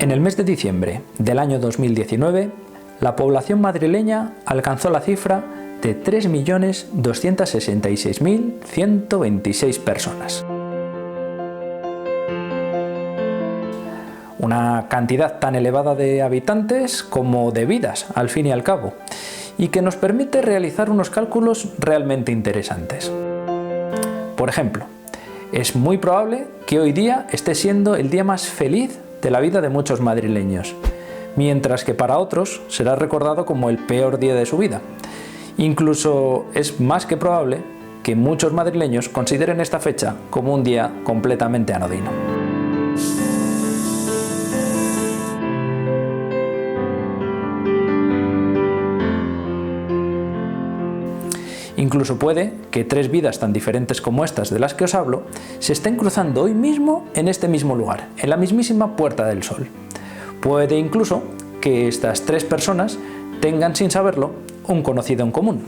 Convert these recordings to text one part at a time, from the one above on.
En el mes de diciembre del año 2019, la población madrileña alcanzó la cifra de 3.266.126 personas. Una cantidad tan elevada de habitantes como de vidas, al fin y al cabo, y que nos permite realizar unos cálculos realmente interesantes. Por ejemplo, es muy probable que hoy día esté siendo el día más feliz de la vida de muchos madrileños, mientras que para otros será recordado como el peor día de su vida. Incluso es más que probable que muchos madrileños consideren esta fecha como un día completamente anodino. Incluso puede que tres vidas tan diferentes como estas de las que os hablo se estén cruzando hoy mismo en este mismo lugar, en la mismísima Puerta del Sol. Puede incluso que estas tres personas tengan, sin saberlo, un conocido en común.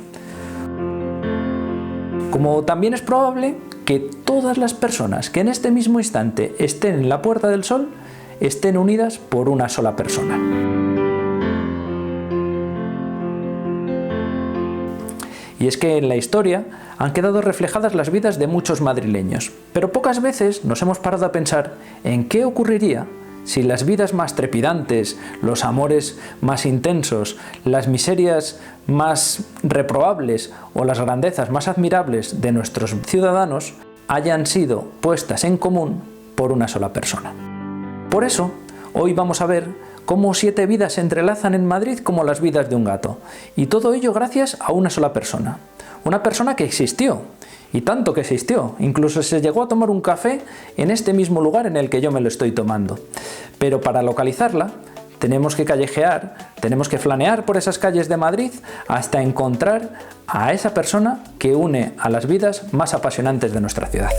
Como también es probable que todas las personas que en este mismo instante estén en la Puerta del Sol estén unidas por una sola persona. Y es que en la historia han quedado reflejadas las vidas de muchos madrileños, pero pocas veces nos hemos parado a pensar en qué ocurriría si las vidas más trepidantes, los amores más intensos, las miserias más reprobables o las grandezas más admirables de nuestros ciudadanos hayan sido puestas en común por una sola persona. Por eso, hoy vamos a ver cómo 7 vidas se entrelazan en Madrid como las vidas de un gato, y todo ello gracias a una sola persona. Una persona que existió, y tanto que existió, incluso se llegó a tomar un café en este mismo lugar en el que yo me lo estoy tomando. Pero para localizarla tenemos que callejear, tenemos que flanear por esas calles de Madrid hasta encontrar a esa persona que une a las vidas más apasionantes de nuestra ciudad.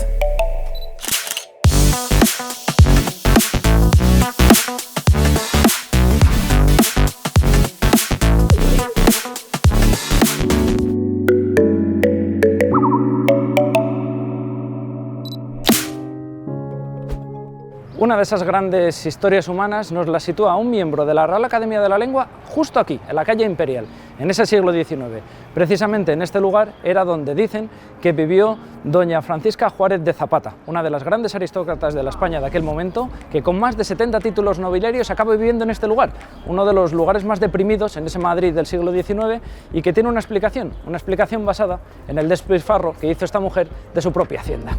Una de esas grandes historias humanas nos la sitúa un miembro de la Real Academia de la Lengua justo aquí, en la calle Imperial, en ese siglo XIX. Precisamente en este lugar era donde dicen que vivió doña Francisca Juárez de Zapata, una de las grandes aristócratas de la España de aquel momento, que con más de 70 títulos nobiliarios acaba viviendo en este lugar, uno de los lugares más deprimidos en ese Madrid del siglo XIX y que tiene una explicación basada en el despilfarro que hizo esta mujer de su propia hacienda.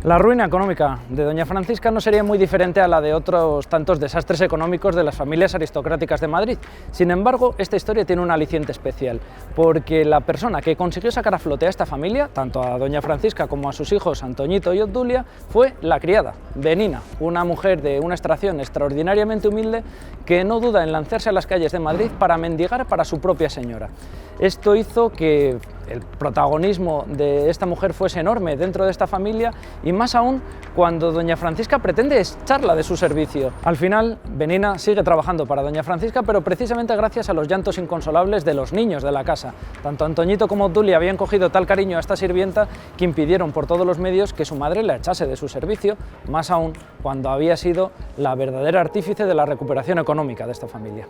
La ruina económica de doña Francisca no sería muy diferente a la de otros tantos desastres económicos de las familias aristocráticas de Madrid. Sin embargo, esta historia tiene un aliciente especial, porque la persona que consiguió sacar a flote a esta familia, tanto a doña Francisca como a sus hijos Antoñito y Obdulia, fue la criada, Benina, una mujer de una extracción extraordinariamente humilde que no duda en lanzarse a las calles de Madrid para mendigar para su propia señora. Esto hizo que el protagonismo de esta mujer fuese enorme dentro de esta familia y más aún cuando doña Francisca pretende echarla de su servicio. Al final, Benina sigue trabajando para doña Francisca, pero precisamente gracias a los llantos inconsolables de los niños de la casa. Tanto Antoñito como Obdulia habían cogido tal cariño a esta sirvienta que impidieron por todos los medios que su madre la echase de su servicio, más aún cuando había sido la verdadera artífice de la recuperación económica de esta familia.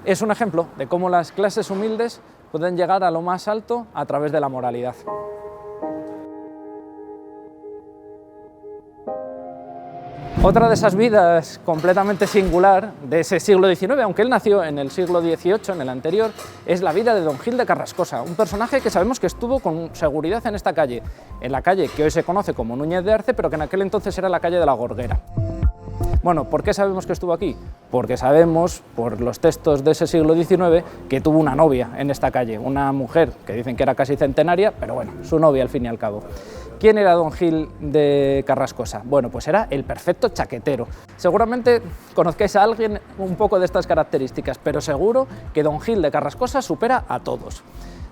Es un ejemplo de cómo las clases humildes pueden llegar a lo más alto a través de la moralidad. Otra de esas vidas completamente singular de ese siglo XIX, aunque él nació en el siglo XVIII, en el anterior, es la vida de don Gil de Carrascosa, un personaje que sabemos que estuvo con seguridad en esta calle, en la calle que hoy se conoce como Núñez de Arce, pero que en aquel entonces era la calle de la Gorguera. Bueno, ¿por qué sabemos que estuvo aquí? Porque sabemos, por los textos de ese siglo XIX, que tuvo una novia en esta calle, una mujer que dicen que era casi centenaria, pero bueno, su novia al fin y al cabo. ¿Quién era don Gil de Carrascosa? Bueno, pues era el perfecto chaquetero. Seguramente conozcáis a alguien un poco de estas características, pero seguro que don Gil de Carrascosa supera a todos.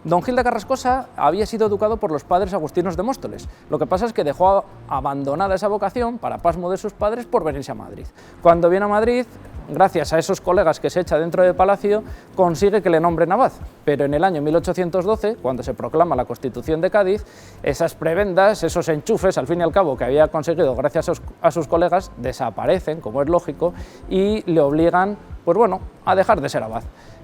Don Gil de Carrascosa había sido educado por los padres agustinos de Móstoles. Lo que pasa es que dejó abandonada esa vocación, para pasmo de sus padres, por venirse a Madrid. Cuando viene a Madrid, gracias a esos colegas que se echa dentro del palacio, consigue que le nombren abad. Pero en el año 1812, cuando se proclama la Constitución de Cádiz, esas prebendas, esos enchufes, al fin y al cabo, que había conseguido gracias a sus colegas, desaparecen, como es lógico, y le obligan, pues bueno, a dejar de ser abad.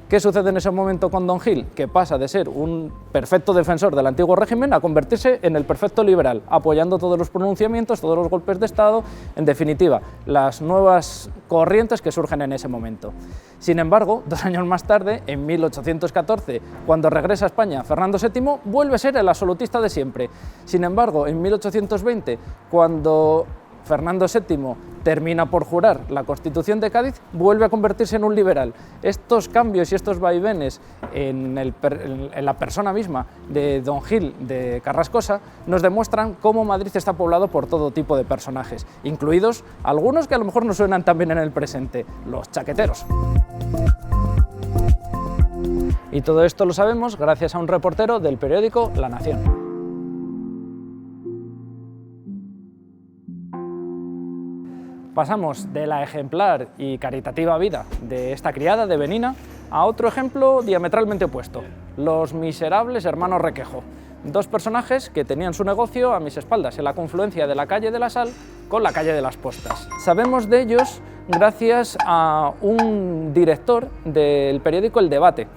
¿Qué sucede en ese momento con Don Gil? Que pasa de ser un perfecto defensor del antiguo régimen a convertirse en el perfecto liberal, apoyando todos los pronunciamientos, todos los golpes de Estado, en definitiva, las nuevas corrientes que surgen en ese momento. Sin embargo, 2 años más tarde, en 1814, cuando regresa a España Fernando VII, vuelve a ser el absolutista de siempre. Sin embargo, en 1820, cuando Fernando VII termina por jurar la Constitución de Cádiz, vuelve a convertirse en un liberal. Estos cambios y estos vaivenes en la persona misma de Don Gil de Carrascosa nos demuestran cómo Madrid está poblado por todo tipo de personajes, incluidos algunos que a lo mejor no suenan tan bien en el presente, los chaqueteros. Y todo esto lo sabemos gracias a un reportero del periódico La Nación. Pasamos de la ejemplar y caritativa vida de esta criada de Benina a otro ejemplo diametralmente opuesto, los miserables hermanos Requejo, 2 personajes que tenían su negocio a mis espaldas, en la confluencia de la calle de la Sal con la calle de las Postas. Sabemos de ellos gracias a un director del periódico El Debate,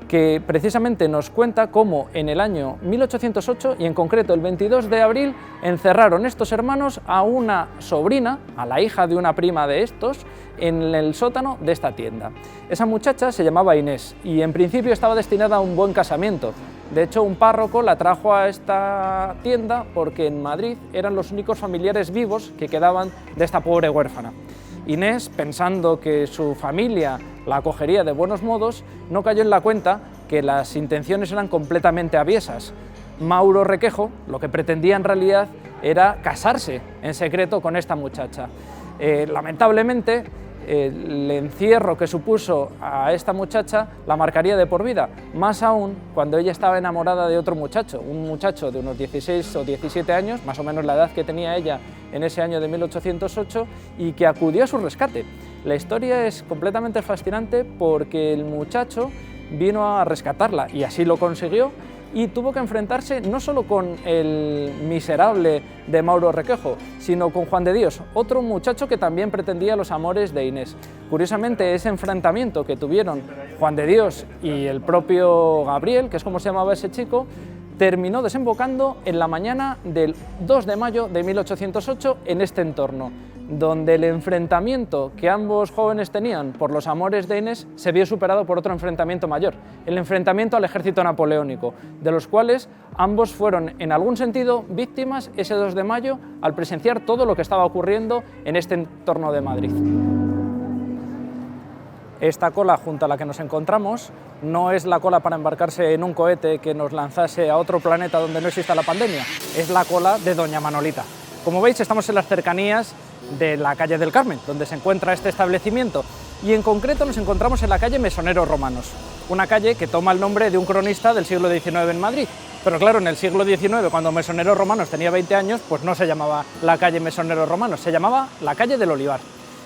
que precisamente nos cuenta cómo en el año 1808, y en concreto el 22 de abril, encerraron estos hermanos a una sobrina, a la hija de una prima de estos, en el sótano de esta tienda. Esa muchacha se llamaba Inés y en principio estaba destinada a un buen casamiento. De hecho, un párroco la trajo a esta tienda porque en Madrid eran los únicos familiares vivos que quedaban de esta pobre huérfana. Inés, pensando que su familia la acogería de buenos modos, no cayó en la cuenta que las intenciones eran completamente aviesas. Mauro Requejo lo que pretendía en realidad era casarse en secreto con esta muchacha. Lamentablemente, el encierro que supuso a esta muchacha la marcaría de por vida, más aún cuando ella estaba enamorada de otro muchacho, un muchacho de unos 16 o 17 años, más o menos la edad que tenía ella en ese año de 1808, y que acudió a su rescate. La historia es completamente fascinante porque el muchacho vino a rescatarla y así lo consiguió, y tuvo que enfrentarse no solo con el miserable de Mauro Requejo, sino con Juan de Dios, otro muchacho que también pretendía los amores de Inés. Curiosamente, ese enfrentamiento que tuvieron Juan de Dios y el propio Gabriel, que es como se llamaba ese chico, terminó desembocando en la mañana del 2 de mayo de 1808 en este entorno, donde el enfrentamiento que ambos jóvenes tenían por los amores de Inés se vio superado por otro enfrentamiento mayor, el enfrentamiento al ejército napoleónico, de los cuales ambos fueron en algún sentido víctimas ese 2 de mayo al presenciar todo lo que estaba ocurriendo en este entorno de Madrid. Esta cola junto a la que nos encontramos no es la cola para embarcarse en un cohete que nos lanzase a otro planeta donde no exista la pandemia, es la cola de Doña Manolita. Como veis, estamos en las cercanías de la calle del Carmen, donde se encuentra este establecimiento, y en concreto nos encontramos en la calle Mesoneros Romanos, una calle que toma el nombre de un cronista del siglo XIX en Madrid. Pero claro, en el siglo XIX, cuando Mesoneros Romanos tenía 20 años, pues no se llamaba la calle Mesoneros Romanos, se llamaba la calle del Olivar.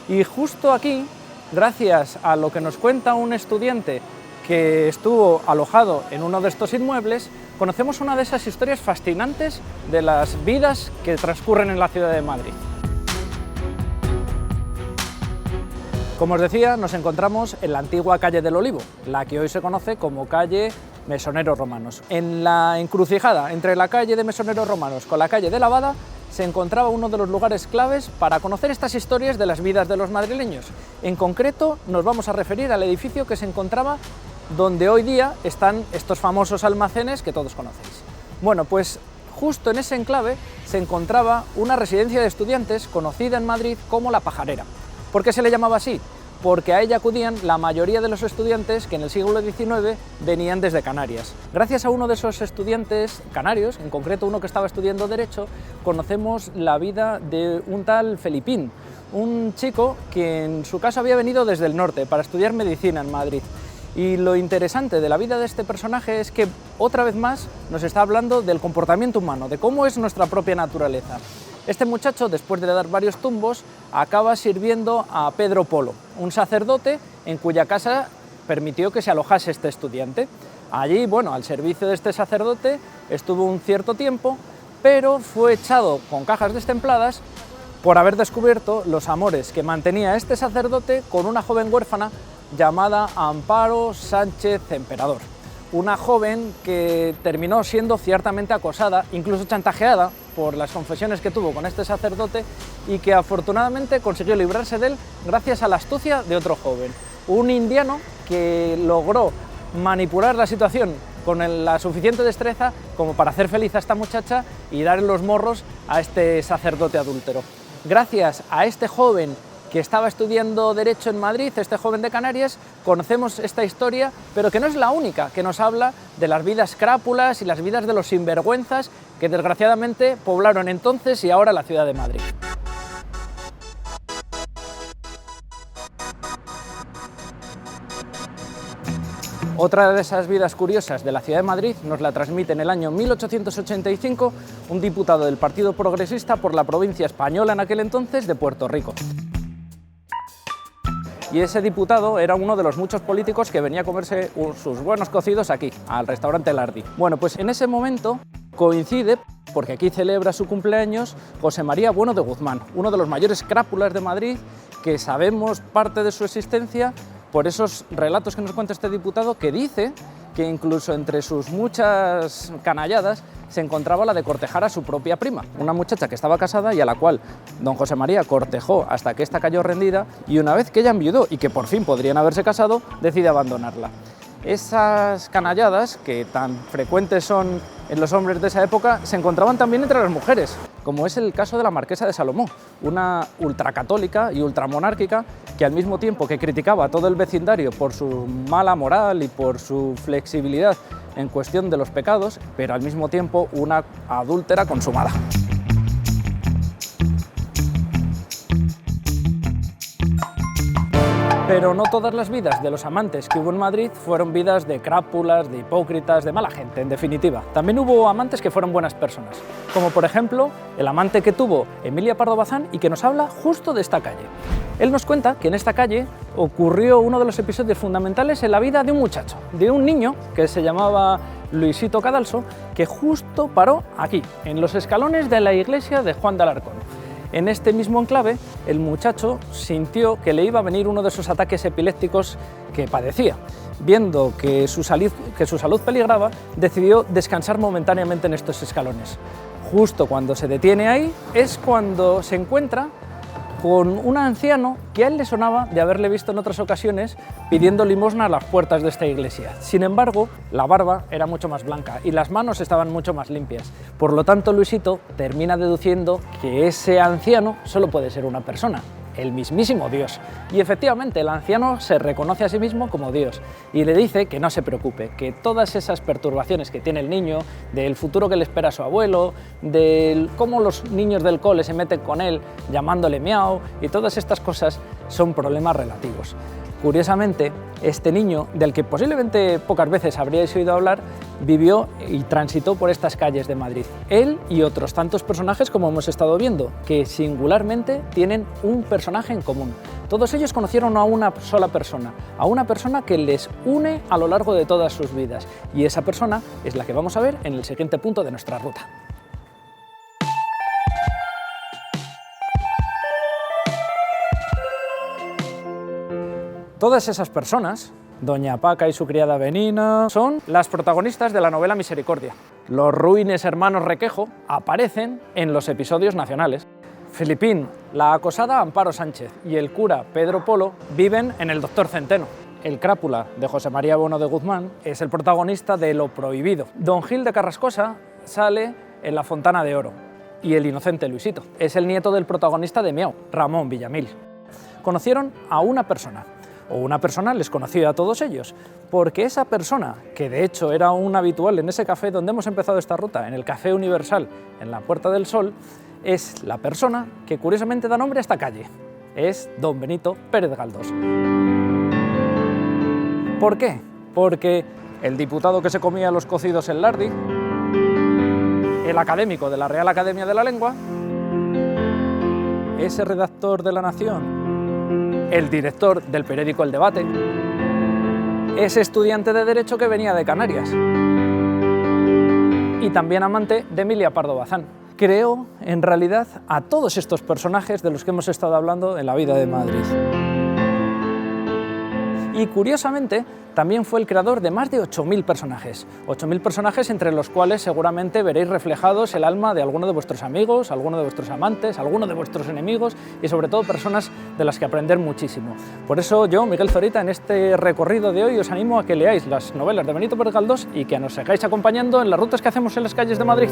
Y justo aquí, gracias a lo que nos cuenta un estudiante que estuvo alojado en uno de estos inmuebles, conocemos una de esas historias fascinantes de las vidas que transcurren en la ciudad de Madrid. Como os decía, nos encontramos en la antigua calle del Olivo, la que hoy se conoce como calle Mesoneros Romanos. En la encrucijada entre la calle de Mesoneros Romanos con la calle de la Abada se encontraba uno de los lugares claves para conocer estas historias de las vidas de los madrileños. En concreto, nos vamos a referir al edificio que se encontraba donde hoy día están estos famosos almacenes que todos conocéis. Bueno, pues justo en ese enclave se encontraba una residencia de estudiantes conocida en Madrid como La Pajarera. ¿Por qué se le llamaba así? Porque a ella acudían la mayoría de los estudiantes que en el siglo XIX venían desde Canarias. Gracias a uno de esos estudiantes canarios, en concreto uno que estaba estudiando Derecho, conocemos la vida de un tal Felipín, un chico que en su caso había venido desde el norte para estudiar medicina en Madrid. Y lo interesante de la vida de este personaje es que otra vez más nos está hablando del comportamiento humano, de cómo es nuestra propia naturaleza. Este muchacho, después de dar varios tumbos, acaba sirviendo a Pedro Polo, un sacerdote en cuya casa permitió que se alojase este estudiante. Allí, bueno, al servicio de este sacerdote estuvo un cierto tiempo, pero fue echado con cajas destempladas por haber descubierto los amores que mantenía este sacerdote con una joven huérfana llamada Amparo Sánchez Emperador. Una joven que terminó siendo ciertamente acosada, incluso chantajeada por las confesiones que tuvo con este sacerdote y que afortunadamente consiguió librarse de él gracias a la astucia de otro joven, un indiano que logró manipular la situación con la suficiente destreza como para hacer feliz a esta muchacha y dar los morros a este sacerdote adúltero. Gracias a este joven que estaba estudiando Derecho en Madrid, este joven de Canarias, conocemos esta historia, pero que no es la única, que nos habla de las vidas crápulas y las vidas de los sinvergüenzas que desgraciadamente poblaron entonces y ahora la ciudad de Madrid. Otra de esas vidas curiosas de la ciudad de Madrid nos la transmite en el año 1885 un diputado del Partido Progresista por la provincia española en aquel entonces de Puerto Rico. Y ese diputado era uno de los muchos políticos que venía a comerse sus buenos cocidos aquí, al restaurante Lardi. Bueno, pues en ese momento coincide, porque aquí celebra su cumpleaños, José María Bueno de Guzmán, uno de los mayores crápulas de Madrid, que sabemos parte de su existencia por esos relatos que nos cuenta este diputado, que dice que incluso entre sus muchas canalladas se encontraba la de cortejar a su propia prima, una muchacha que estaba casada y a la cual don José María cortejó hasta que ésta cayó rendida, y una vez que ella enviudó y que por fin podrían haberse casado, decide abandonarla. Esas canalladas, que tan frecuentes son en los hombres de esa época, se encontraban también entre las mujeres, como es el caso de la marquesa de Salomó, una ultracatólica y ultramonárquica que al mismo tiempo que criticaba a todo el vecindario por su mala moral y por su flexibilidad en cuestión de los pecados, pero al mismo tiempo una adúltera consumada. Pero no todas las vidas de los amantes que hubo en Madrid fueron vidas de crápulas, de hipócritas, de mala gente, en definitiva. También hubo amantes que fueron buenas personas, como por ejemplo el amante que tuvo Emilia Pardo Bazán y que nos habla justo de esta calle. Él nos cuenta que en esta calle ocurrió uno de los episodios fundamentales en la vida de un muchacho, de un niño que se llamaba Luisito Cadalso, que justo paró aquí, en los escalones de la iglesia de Juan de Alarcón. En este mismo enclave, el muchacho sintió que le iba a venir uno de esos ataques epilépticos que padecía. Viendo que su salud peligraba, decidió descansar momentáneamente en estos escalones. Justo cuando se detiene ahí, es cuando se encuentra con un anciano que a él le sonaba de haberle visto en otras ocasiones pidiendo limosna a las puertas de esta iglesia. Sin embargo, la barba era mucho más blanca y las manos estaban mucho más limpias. Por lo tanto, Luisito termina deduciendo que ese anciano solo puede ser una persona, el mismísimo Dios. Y efectivamente, el anciano se reconoce a sí mismo como Dios y le dice que no se preocupe, que todas esas perturbaciones que tiene el niño, del futuro que le espera a su abuelo, de cómo los niños del cole se meten con él llamándole miau, y todas estas cosas son problemas relativos. Curiosamente, este niño, del que posiblemente pocas veces habríais oído hablar, vivió y transitó por estas calles de Madrid. Él y otros tantos personajes, como hemos estado viendo, que singularmente tienen un personaje en común. Todos ellos conocieron a una sola persona, a una persona que les une a lo largo de todas sus vidas. Y esa persona es la que vamos a ver en el siguiente punto de nuestra ruta. Todas esas personas, doña Paca y su criada Benina, son las protagonistas de la novela Misericordia. Los ruines hermanos Requejo aparecen en los episodios nacionales. Filipín, la acosada Amparo Sánchez y el cura Pedro Polo viven en el Doctor Centeno. El crápula de José María Bueno de Guzmán es el protagonista de Lo Prohibido. Don Gil de Carrascosa sale en La Fontana de Oro. Y el inocente Luisito es el nieto del protagonista de Miau, Ramón Villamil. Conocieron a una persona, o una persona les conoció a todos ellos, porque esa persona, que de hecho era un habitual en ese café donde hemos empezado esta ruta, en el Café Universal, en la Puerta del Sol, es la persona que curiosamente da nombre a esta calle. Es don Benito Pérez Galdós. ¿Por qué? Porque el diputado que se comía los cocidos en Lardi, el académico de la Real Academia de la Lengua, ese redactor de La Nación, el director del periódico El Debate, ese estudiante de Derecho que venía de Canarias y también amante de Emilia Pardo Bazán. Creó, en realidad, a todos estos personajes de los que hemos estado hablando en la vida de Madrid. Y curiosamente, también fue el creador de más de 8.000 personajes. 8.000 personajes entre los cuales seguramente veréis reflejados el alma de alguno de vuestros amigos, alguno de vuestros amantes, alguno de vuestros enemigos y sobre todo personas de las que aprender muchísimo. Por eso yo, Miguel Zorita, en este recorrido de hoy os animo a que leáis las novelas de Benito Pérez Galdós y que nos sigáis acompañando en las rutas que hacemos en las calles de Madrid.